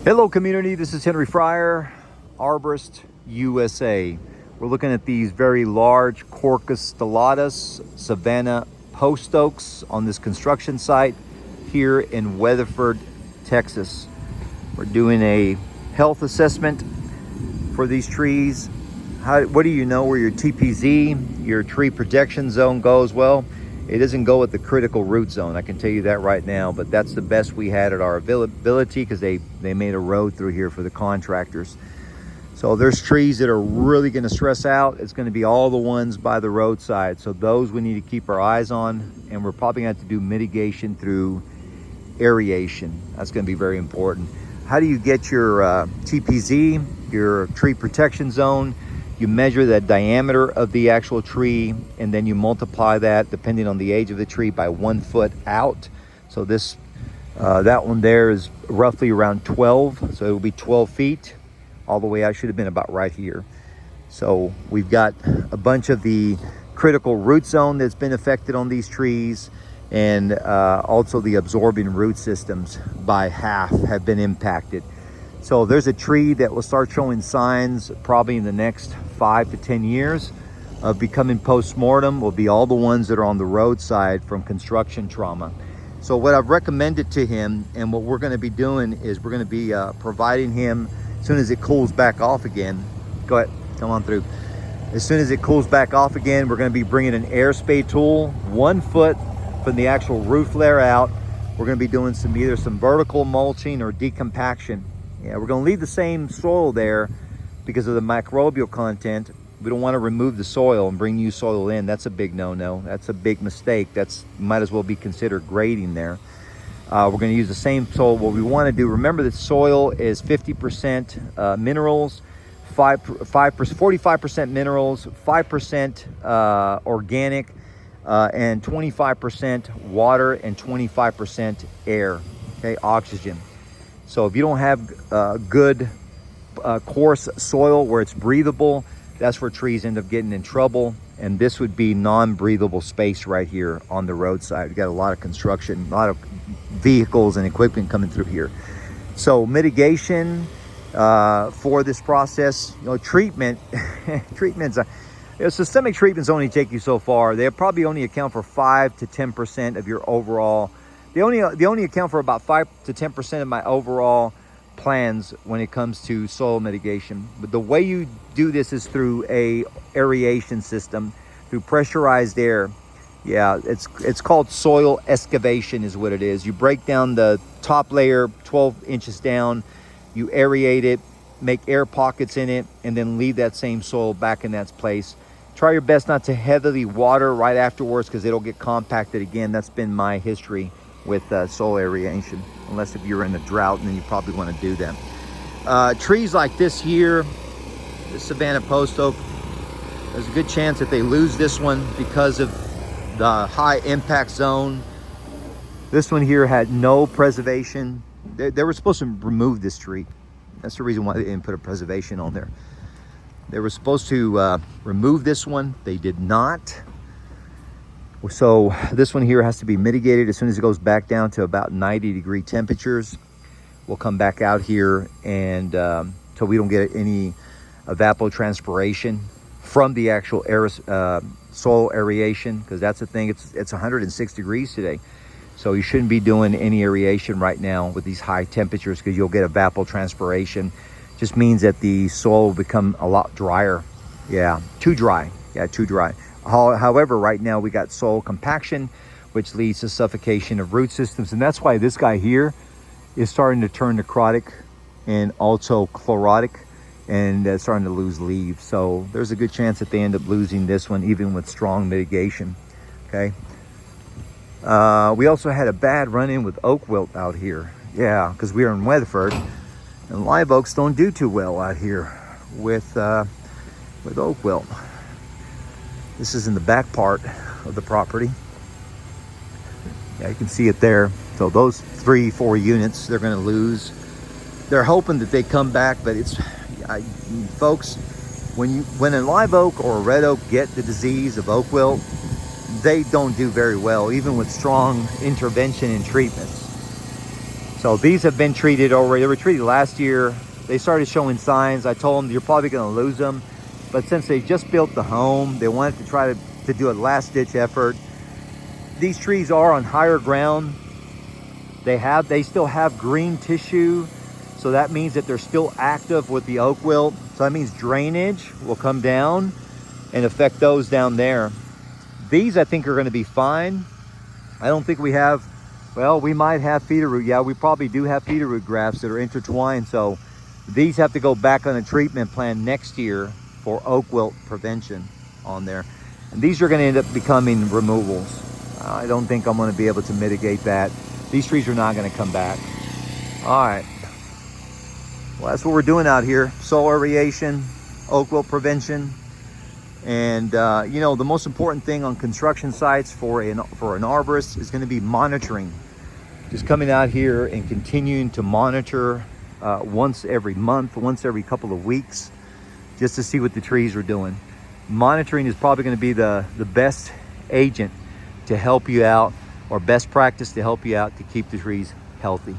Hello community, this is Henry Friar, Arborist USA. We're looking at these very large Quercus stellatas, Savannah Post Oaks on this construction site here in Weatherford, Texas. We're doing a health assessment for these trees. What do you know where your TPZ, your tree protection zone goes? Well, it doesn't go at the critical root zone, I can tell you that right now, but that's the best we had at our availability because they made a road through here for the contractors. So there's trees that are really going to stress out. It's going to be all the ones by the roadside. So those we need to keep our eyes on, and we're probably going to have to do mitigation through aeration. That's going to be very important. How do you get your TPZ, your tree protection zone? You measure the diameter of the actual tree, and then you multiply that, depending on the age of the tree, by 1 foot out. So this, that one there is roughly around 12. So it will be 12 feet all the way out. Should have been about right here. So we've got a bunch of the critical root zone that's been affected on these trees, and also the absorbing root systems by half have been impacted. So there's a tree that will start showing signs probably in the next 5 to 10 years of becoming post-mortem. Will be all the ones that are on the roadside from construction trauma. So what I've recommended to him, and what we're going to be doing, is we're going to be providing him, as soon as it cools back off again, go ahead, come on through. As soon as it cools back off again, we're going to be bringing an air spray tool 1 foot from the actual roof layer out. We're going to be doing either some vertical mulching or decompaction. Yeah, we're going to leave the same soil there because of the microbial content. We don't want to remove the soil and bring new soil in. That's a big no-no. That's a big mistake. That's might as well be considered grading there. We're going to use the same soil. What we want to do, remember that soil is 50% minerals, 45% minerals, 5% organic, and 25% water and 25% air, okay, oxygen. So if you don't have good coarse soil where it's breathable, that's where trees end up getting in trouble. And this would be non-breathable space right here on the roadside. We've got a lot of construction, a lot of vehicles and equipment coming through here. So mitigation for this process, treatment, systemic treatments only take you so far. They probably only account for 5 to 10% of your overall. They only account for about 5 to 10% of my overall plans when it comes to soil mitigation. But the way you do this is through a aeration system, through pressurized air. Yeah, it's called soil excavation is what it is. You break down the top layer 12 inches down, you aerate it, make air pockets in it, and then leave that same soil back in that place. Try your best not to heavily water right afterwards because it'll get compacted again. That's been my history with soil aeration, unless if you're in a drought, and then you probably want to do that. Trees like this here, the Savannah Post Oak, there's a good chance that they lose this one because of the high impact zone. This one here had no preservation. They were supposed to remove this tree. That's the reason why they didn't put a preservation on there. They were supposed to remove this one. They did not. So this one here has to be mitigated as soon as it goes back down to about 90-degree temperatures. We'll come back out here, and so we don't get any evapotranspiration from the actual soil aeration, because that's the thing. It's 106 degrees today, so you shouldn't be doing any aeration right now with these high temperatures, because you'll get evapotranspiration. Just means that the soil will become a lot drier. Yeah, too dry. Yeah, too dry. However, right now we got soil compaction, which leads to suffocation of root systems. And that's why this guy here is starting to turn necrotic and also chlorotic, and starting to lose leaves. So there's a good chance that they end up losing this one, even with strong mitigation, okay? We also had a bad run-in with oak wilt out here. Yeah, because we are in Weatherford, and live oaks don't do too well out here with oak wilt. This is in the back part of the property. Yeah, you can see it there. So those 3-4 units, they're going to lose. They're hoping that they come back, but folks, when a live oak or a red oak get the disease of oak wilt, they don't do very well, even with strong intervention and treatments. So these have been treated already. They were treated last year. They started showing signs. I told them you're probably going to lose them, but since they just built the home, they wanted to try to do a last ditch effort. These trees are on higher ground. They still have green tissue, so that means that they're still active with the oak wilt. So that means drainage will come down and affect those down there. These I think are going to be fine. I don't think we have, well, we might have feeder root. Yeah, we probably do have feeder root grafts that are intertwined. So these have to go back on a treatment plan next year for oak wilt prevention on there. And these are going to end up becoming removals. I don't think I'm going to be able to mitigate that. These trees are not going to come back. All right. Well, that's what we're doing out here. Soil aeration, oak wilt prevention. And you know, the most important thing on construction sites for an arborist is going to be monitoring. Just coming out here and continuing to monitor once every month, once every couple of weeks, just to see what the trees are doing. Monitoring is probably going to be the best agent to help you out, or best practice to help you out to keep the trees healthy.